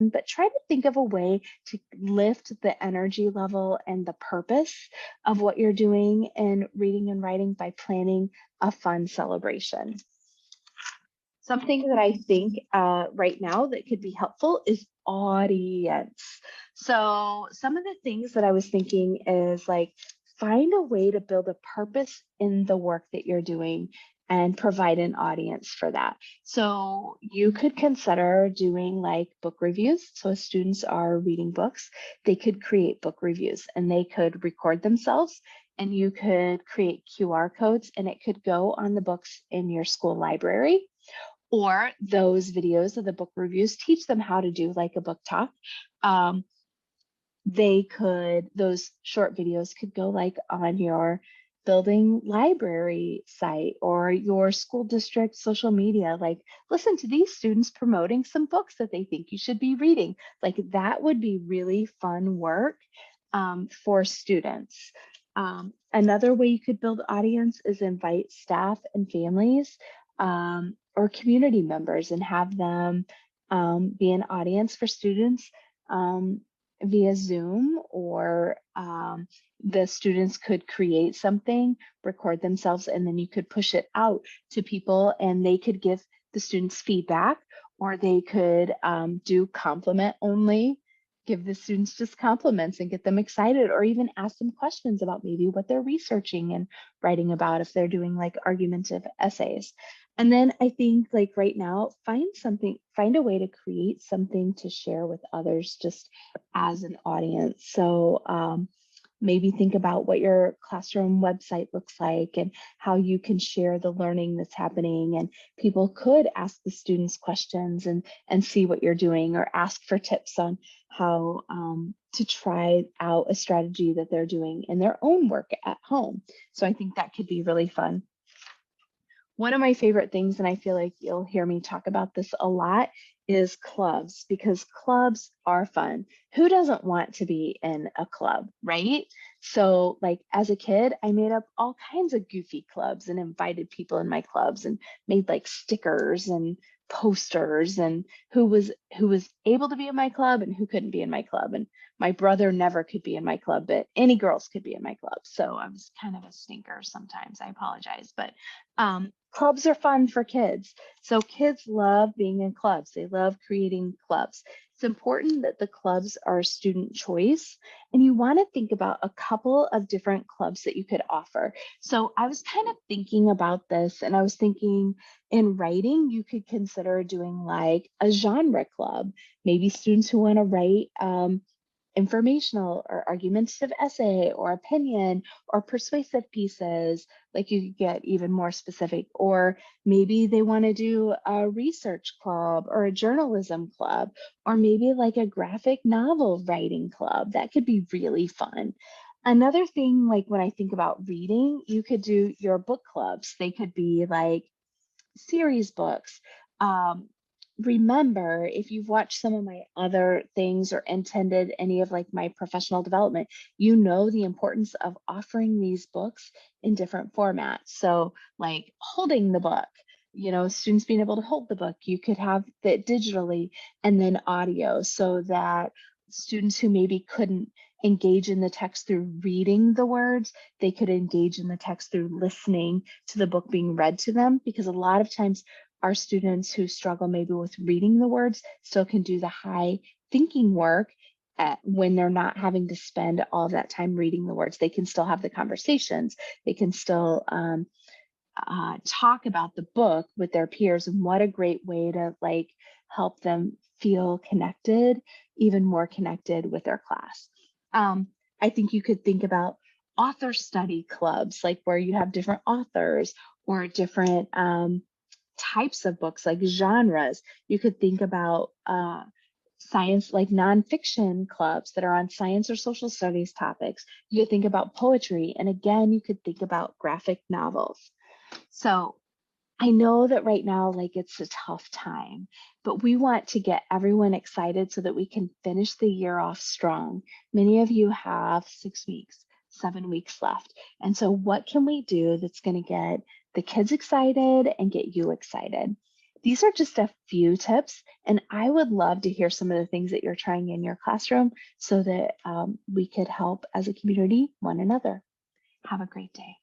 but try to think of a way to lift the energy level and the purpose of what you're doing in reading and writing by planning a fun celebration. Something that I think right now that could be helpful is audience. So some of the things that I was thinking is like find a way to build a purpose in the work that you're doing and provide an audience for that. So you could consider doing like book reviews. So as students are reading books, they could create book reviews and they could record themselves and you could create QR codes and it could go on the books in your school library, or those videos of the book reviews teach them how to do like a book talk. Those short videos could go like on your building library site or your school district social media, like listen to these students promoting some books that they think you should be reading. Like that would be really fun work for students. Another way you could build audience is invite staff and families or community members and have them be an audience for students via Zoom, or the students could create something, record themselves, and then you could push it out to people and they could give the students feedback, or they could do compliment only, give the students just compliments and get them excited, or even ask them questions about maybe what they're researching and writing about if they're doing like argumentative essays. And then I think like right now, find a way to create something to share with others just as an audience. So maybe think about what your classroom website looks like and how you can share the learning that's happening. And people could ask the students questions and see what you're doing, or ask for tips on how to try out a strategy that they're doing in their own work at home. So I think that could be really fun. One of my favorite things, and I feel like you'll hear me talk about this a lot, is clubs, because clubs are fun. Who doesn't want to be in a club, right? So like as a kid, I made up all kinds of goofy clubs and invited people in my clubs and made like stickers and posters, and who was able to be in my club and who couldn't be in my club. And my brother never could be in my club, but any girls could be in my club. So I was kind of a stinker sometimes. I apologize, but clubs are fun for kids. So kids love being in clubs. They love creating clubs. It's important that the clubs are student choice, and you want to think about a couple of different clubs that you could offer. So I was kind of thinking about this, and I was thinking in writing, you could consider doing like a genre club. Maybe students who want to write informational or argumentative essay or opinion or persuasive pieces. Like you could get even more specific, or maybe they want to do a research club or a journalism club, or maybe like a graphic novel writing club. That could be really fun. Another thing, like when I think about reading, you could do your book clubs. They could be like series books. Remember, if you've watched some of my other things or attended any of like my professional development, you know the importance of offering these books in different formats. So like holding the book, students being able to hold the book, you could have that digitally and then audio, so that students who maybe couldn't engage in the text through reading the words, they could engage in the text through listening to the book being read to them, because a lot of times our students who struggle maybe with reading the words still can do the high thinking work when they're not having to spend all that time reading the words. They can still have the conversations. They can still talk about the book with their peers. And what a great way to like help them feel connected, even more connected with their class. I think you could think about author study clubs, like where you have different authors or different types of books, like genres. You could think about science, like nonfiction clubs that are on science or social studies topics. You could think about poetry. And again, you could think about graphic novels. So I know that right now, like it's a tough time, but we want to get everyone excited so that we can finish the year off strong. Many of you have 6 weeks, 7 weeks left. And so what can we do that's going to get the kids excited and get you excited? These are just a few tips, and I would love to hear some of the things that you're trying in your classroom so that we could help as a community one another. Have a great day.